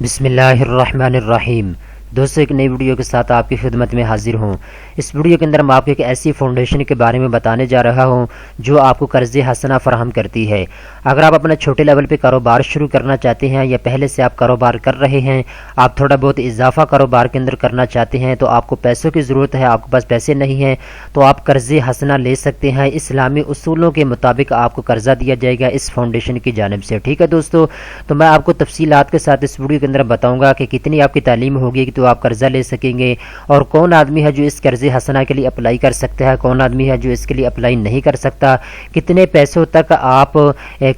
بسم اللہ الرحمن الرحیم۔ دوستو ایک نئی ویڈیو کے ساتھ آپ کی خدمت میں حاضر ہوں۔ اس ویڈیو کے اندر میں آپ کو ایک ایسی فاؤنڈیشن کے بارے میں بتانے جا رہا ہوں جو آپ کو قرض حسنہ فراہم کرتی ہے۔ اگر آپ اپنا چھوٹے لیول پہ کاروبار شروع کرنا چاہتے ہیں یا پہلے سے آپ کاروبار کر رہے ہیں، آپ تھوڑا بہت اضافہ کاروبار کے اندر کرنا چاہتے ہیں تو آپ کو پیسوں کی ضرورت ہے، آپ کے پاس پیسے نہیں ہیں تو آپ قرض حسنہ لے سکتے ہیں۔ اسلامی اصولوں کے مطابق آپ کو قرضہ دیا جائے گا اس فاؤنڈیشن کی جانب سے، ٹھیک ہے دوستو۔ تو میں آپ کو تفصیلات کے ساتھ اس ویڈیو کے اندر بتاؤں گا کہ کتنی آپ کی تعلیم ہوگی کہ تو آپ قرضہ لے سکیں گے، اور کون آدمی ہے جو اس قرض حسنہ کے لیے اپلائی کر سکتا ہے، کون آدمی ہے جو اس کے لیے اپلائی نہیں کر سکتا، کتنے پیسوں تک آپ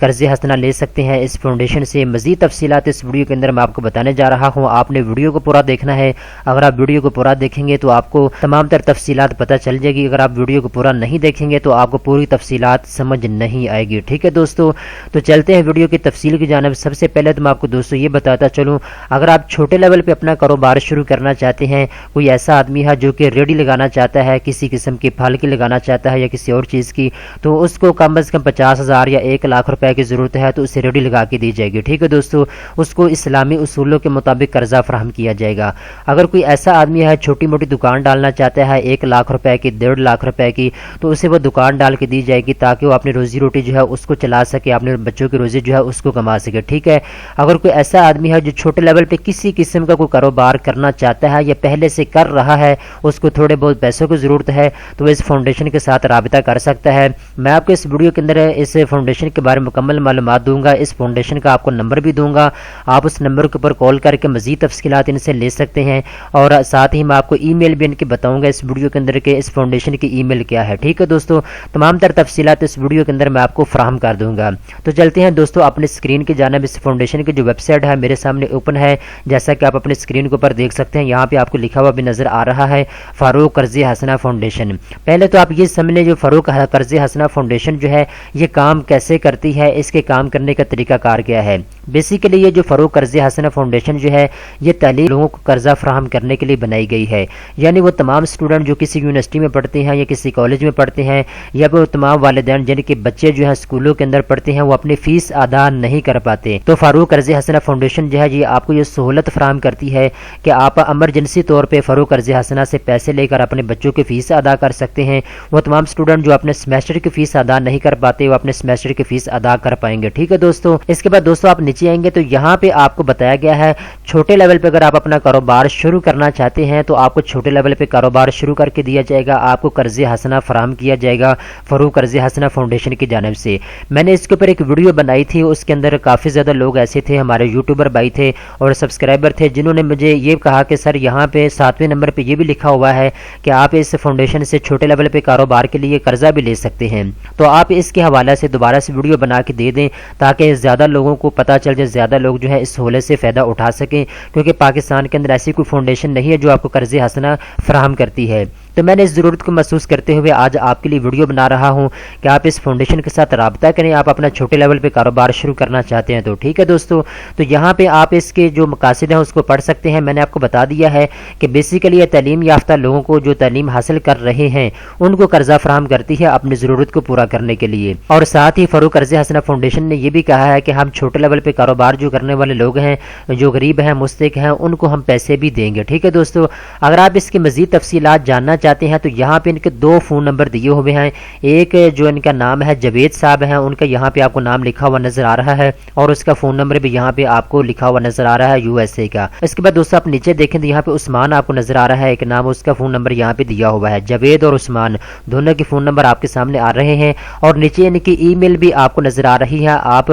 قرض حسنہ لے سکتے ہیں اس فاؤنڈیشن سے۔ مزید تفصیلات اس ویڈیو کے اندر میں آپ کو بتانے جا رہا ہوں۔ آپ نے ویڈیو کو پورا دیکھنا ہے۔ اگر آپ ویڈیو کو پورا دیکھیں گے تو آپ کو تمام تر تفصیلات پتہ چل جائے گی، اگر آپ ویڈیو کو پورا نہیں دیکھیں گے تو آپ کو پوری تفصیلات سمجھ نہیں آئے گی، ٹھیک ہے دوستو۔ تو چلتے ہیں ویڈیو کی تفصیل کی جانب۔ سب سے پہلے تو میں آپ کو دوستو یہ بتاتا چلوں، اگر آپ چھوٹے لیول پہ اپنا کاروبار شروع کرنا چاہتے ہیں، کوئی ایسا آدمی ہے جو کہ ریڈی لگانا چاہتا ہے، کسی قسم کی پھل کی لگانا چاہتا ہے یا کسی اور چیز کی، تو اس کو کم از کم 50,000 یا 1,00,000 روپے کی ضرورت ہے تو اسے ریڈی لگا کے دی جائے گی، ٹھیک ہے دوستو۔ اس کو اسلامی اصولوں کے مطابق قرضہ فراہم کیا جائے گا۔ اگر کوئی ایسا آدمی ہے چھوٹی موٹی دکان ڈالنا چاہتا ہے 1,00,000 روپے کی، 1.5 لاکھ کی، تو اسے وہ دکان ڈال کے دی جائے گی تاکہ وہ اپنی روزی روٹی جو ہے اس کو چلا سکے، اپنے بچوں کی روزی جو ہے اس کو کما سکے، ٹھیک ہے۔ اگر کوئی ایسا آدمی ہے جو چھوٹے لیول پہ کسی قسم کا کوئی کاروبار کرنا چاہتا ہے یا پہلے سے کر رہا ہے، اس کو تھوڑے بہت پیسوں کی ضرورت ہے تو وہ اس فاؤنڈیشن کے ساتھ رابطہ کر سکتا ہے۔ میں آپ کو اس ویڈیو کے اندر اس فاؤنڈیشن کے بارے میں مکمل معلومات دوں گا، اس فاؤنڈیشن کا آپ کو نمبر بھی دوں گا، آپ اس نمبر کے اوپر کال کر کے مزید تفصیلات ان سے لے سکتے ہیں، اور ساتھ ہی میں آپ کو ای میل بھی ان کی بتاؤں گا اس ویڈیو کے اندر کہ اس فاؤنڈیشن کی ای میل کیا ہے، ٹھیک ہے دوستو۔ تمام تر تفصیلات اس ویڈیو کے اندر میں آپ کو فراہم کر دوں گا۔ تو چلتے ہیں دوستو اپنے اسکرین کی جانب۔ اس فاؤنڈیشن کی جو ویب سائٹ ہے میرے سامنے اوپن ہے، جیسا کہ آپ اپنے اسکرین کے اوپر دیکھ سکتے ہیں، یہاں پہ آپ کو لکھا ہوا بھی نظر آ رہا ہے فاروق قرض حسنہ فاؤنڈیشن۔ پہلے تو آپ یہ سمجھیں جو فاروق قرض حسنہ فاؤنڈیشن جو ہے یہ کام کیسے کرتی ہے، اس کے کام کرنے کا طریقہ کار کیا ہے۔ بیسیکلی یہ جو فاروق قرض حسنہ فاؤنڈیشن جو ہے یہ تعلیم لوگوں کو قرضہ فراہم کرنے کے لیے بنائی گئی ہے، یعنی وہ تمام اسٹوڈنٹ جو کسی یونیورسٹی میں پڑھتے ہیں یا کسی کالج میں پڑھتے ہیں، یا وہ تمام والدین جن کے بچے جو ہیں اسکولوں کے اندر پڑھتے ہیں وہ اپنی فیس ادا نہیں کر پاتے، تو فاروق قرض حسنہ فاؤنڈیشن جو ہے یہ آپ کو یہ سہولت فراہم کرتی ہے کہ آپ ایمرجنسی طور پہ فاروق قرض حسنہ سے پیسے لے کر اپنے بچوں کی فیس ادا کر سکتے ہیں۔ وہ تمام اسٹوڈنٹ جو اپنے سیمیسٹر کی فیس ادا نہیں کر پاتے وہ اپنے سیمیسٹر کی فیس ادا کر پائیں گے، ٹھیک ہے دوستو۔ اس کے بعد دوستو آپ نیچے آئیں گے تو یہاں پہ آپ کو بتایا گیا ہے چھوٹے لیول پہ اگر آپ اپنا کاروبار شروع کرنا چاہتے ہیں تو آپ کو چھوٹے لیول پہ کاروبار شروع کر کے دیا جائے گا، آپ کو قرض حسنہ فراہم کیا جائے گا فاروق قرض حسنہ فاؤنڈیشن کی جانب سے۔ میں نے اس کے اوپر ایک ویڈیو بنائی تھی، اس کے اندر کافی زیادہ لوگ ایسے تھے، ہمارے یوٹیوبر بھائی تھے اور سبسکرائبر تھے، جنہوں نے مجھے یہ کہا کہ سر یہاں پہ 7ویں نمبر پہ یہ بھی لکھا ہوا ہے کہ آپ اس فاؤنڈیشن سے چھوٹے لیول پہ کاروبار کے لیے قرضہ بھی لے سکتے ہیں، تو آپ اس کے حوالے سے دوبارہ سے ویڈیو بنا کے دے دیں تاکہ زیادہ لوگوں کو پتہ چل جائے، زیادہ لوگ جو ہے اس سہولت سے فائدہ اٹھا سکیں، کیونکہ پاکستان کے اندر ایسی کوئی فاؤنڈیشن نہیں ہے جو آپ کو قرض حسنہ فراہم کرتی ہے۔ تو میں نے اس ضرورت کو محسوس کرتے ہوئے آج آپ کے لیے ویڈیو بنا رہا ہوں کہ آپ اس فاؤنڈیشن کے ساتھ رابطہ کریں، آپ اپنا چھوٹے لیول پہ کاروبار شروع کرنا چاہتے ہیں تو ٹھیک ہے دوستو۔ تو یہاں پہ آپ اس کے جو مقاصد ہیں اس کو پڑھ سکتے ہیں۔ میں نے آپ کو بتا دیا ہے کہ بیسیکلی یہ تعلیم یافتہ لوگوں کو جو تعلیم حاصل کر رہے ہیں ان کو قرضہ فراہم کرتی ہے اپنی ضرورت کو پورا کرنے کے لیے، اور ساتھ ہی فاروق قرض حسنہ فاؤنڈیشن نے یہ بھی کہا ہے کہ ہم چھوٹے لیول پہ کاروبار جو کرنے والے لوگ ہیں، جو غریب ہیں، مستحق ہیں، ان کو ہم پیسے بھی دیں گے، ٹھیک ہے دوستو۔ اگر آپ اس کی مزید تفصیلات جاننا چاہتے ہیں تو یہاں پہ ان کے 2 فون نمبر دیے ہوئے ہیں، ایک جو ان کا نام ہے جاوید صاحب ہیں، ان کا یہاں پہ آپ کو نام لکھا ہوا نظر آ رہا ہے، اور اس کا فون نمبر بھی یہاں پہ آپ کو لکھا ہوا نظر آ رہا ہے USA کا۔ اس کے بعد دوستو آپ نیچے دیکھیں تو یہاں پہ عثمان آپ کو نظر آ رہا ہے، ایک نام، اس کا فون نمبر یہاں پہ دیا ہوا ہے، جاوید اور عثمان دونوں کے فون نمبر آپ کے سامنے آ رہے ہیں، اور نیچے ان کی ای میل بھی آپ کو نظر آ رہی ہے، آپ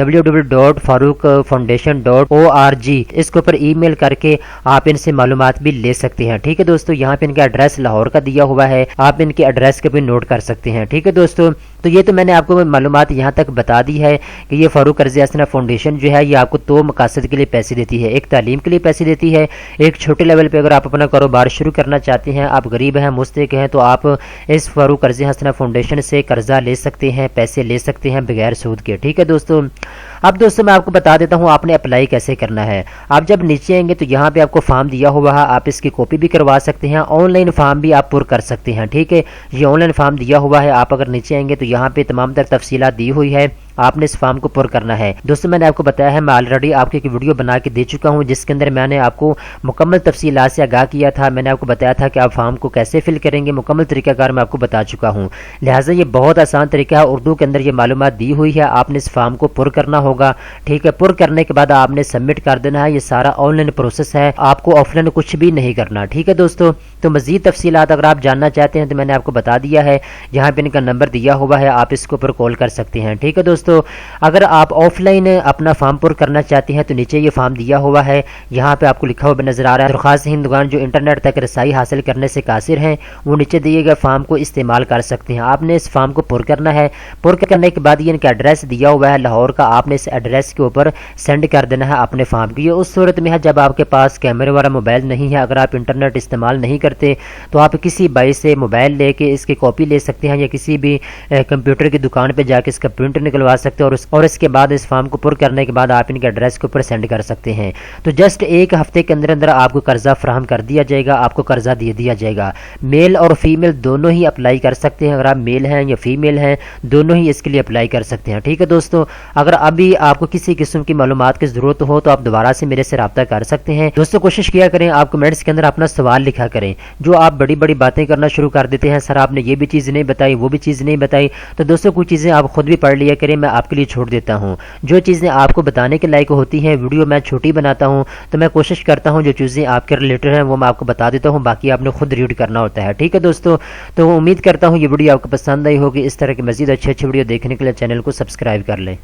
www.faruqfoundation.org اس کے اوپر ای میل کر کے آپ ان سے معلومات بھی لے سکتے ہیں، ٹھیک ہے دوستو۔ یہاں پہ ان کا ایڈریس لاہور کا دیا ہوا ہے، آپ ان کے ایڈریس کے بھی نوٹ کر سکتے ہیں، ٹھیک ہے دوستو۔ تو یہ تو میں نے آپ کو معلومات یہاں تک بتا دی ہے کہ یہ فاروق قرض حسنہ فاؤنڈیشن جو ہے یہ آپ کو 2 مقاصد کے لیے پیسے دیتی ہے، ایک تعلیم کے لیے پیسے دیتی ہے، ایک چھوٹے لیول پہ اگر آپ اپنا کاروبار شروع کرنا چاہتے ہیں، آپ غریب ہیں، مستحق ہیں، تو آپ اس فاروق قرض حسنہ فاؤنڈیشن سے قرضہ لے سکتے ہیں، پیسے لے سکتے ہیں بغیر سود کے، ٹھیک ہے دوستو۔ اب دوستو میں آپ کو بتا دیتا ہوں آپ نے اپلائی کیسے کرنا ہے۔ آپ جب نیچے آئیں گے تو یہاں پہ آپ کو فارم دیا ہوا ہے، آپ اس کی کاپی بھی کروا سکتے ہیں، آن لائن فارم بھی آپ پر کر سکتے ہیں، ٹھیک ہے۔ یہ آن لائن فارم دیا ہوا ہے، آپ اگر نیچے آئیں گے تو یہاں پہ تمام تر تفصیلات دی ہوئی ہے۔ آپ نے اس فارم کو پر کرنا ہے۔ دوستو میں نے آپ کو بتایا ہے، میں آلریڈی آپ کو ایک ویڈیو بنا کے دے چکا ہوں جس کے اندر میں نے آپ کو مکمل تفصیلات سے آگاہ کیا تھا۔ میں نے آپ کو بتایا تھا کہ آپ فارم کو کیسے فل کریں گے، مکمل طریقہ کار میں آپ کو بتا چکا ہوں۔ لہٰذا یہ بہت آسان طریقہ ہے، اردو کے اندر یہ معلومات دی ہوئی ہے، آپ نے اس فارم کو پر کرنا ہوگا، ٹھیک ہے۔ پر کرنے کے بعد آپ نے سبمٹ کر دینا ہے، یہ سارا آن لائن پروسیس ہے، آپ کو آف لائن کچھ بھی نہیں کرنا، ٹھیک ہے دوستو۔ تو مزید تفصیلات اگر آپ جاننا چاہتے ہیں تو میں نے آپ کو بتا دیا ہے، یہاں پہ ان کا نمبر دیا ہوا ہے، آپ اس کے اوپر کال کر سکتے ہیں، ٹھیک ہے دوستو۔ اگر آپ آف لائن اپنا فارم پر کرنا چاہتے ہیں تو نیچے یہ فارم دیا ہوا ہے، یہاں پہ آپ کو لکھا ہوا نظر آ رہا ہے، درخواست ہندوان جو انٹرنیٹ تک رسائی حاصل کرنے سے قاصر ہیں وہ نیچے دیے گئے فارم کو استعمال کر سکتے ہیں۔ آپ نے اس فارم کو پر کرنا ہے، پر کرنے کے بعد یہ ان کا ایڈریس دیا ہوا ہے لاہور کا، آپ نے اس ایڈریس کے اوپر سینڈ کر دینا ہے اپنے فارم کی۔ یہ اس صورت میں ہے جب آپ کے پاس کیمرے والا موبائل نہیں ہے، اگر آپ انٹرنیٹ استعمال نہیں کرتے تو آپ کسی بھائی سے موبائل لے کے اس کی کاپی لے سکتے ہیں یا کسی بھی کمپیوٹر کی دکان پہ جا کے اس کا پرنٹ نکلوا سکتے ہیں، اور اس کے بعد اس فارم کو پر کرنے کے بعد آپ ان کے ایڈریس کے اوپر سینڈ کر سکتے ہیں۔ تو جسٹ ایک ہفتے کے اندر اندر آپ کو قرضہ فراہم کر دیا جائے گا، آپ کو قرضہ دے دیا جائے گا۔ میل اور فیمیل دونوں ہی اپلائی کر سکتے ہیں، اگر آپ میل ہیں یا فیمیل ہیں دونوں ہی اس کے لیے اپلائی کر سکتے ہیں، ٹھیک ہے دوستو۔ اگر ابھی آپ کو کسی قسم کی معلومات کی ضرورت ہو تو آپ دوبارہ سے میرے سے رابطہ کر سکتے ہیں۔ دوستو کوشش کیا کریں آپ کمنٹس کے اندر اپنا سوال لکھا کریں، جو آپ بڑی بڑی باتیں کرنا شروع کر دیتے ہیں، سر آپ نے یہ بھی چیز نہیں بتائی وہ بھی چیز نہیں بتائی، تو دوستو کچھ چیزیں آپ خود بھی پڑھ لیا کریں، میں آپ کے لیے چھوڑ دیتا ہوں۔ جو چیزیں آپ کو بتانے کے لائق ہوتی ہیں ویڈیو میں چھوٹی بناتا ہوں، تو میں کوشش کرتا ہوں جو چیزیں آپ کے ریلیٹڈ ہیں وہ میں آپ کو بتا دیتا ہوں، باقی آپ نے خود ریڈ کرنا ہوتا ہے، ٹھیک ہے دوستو۔ تو امید کرتا ہوں یہ ویڈیو آپ کو پسند آئی ہوگی، اس طرح کی مزید اچھے ویڈیو دیکھنے کے لیے چینل کو سبسکرائب کر لیں۔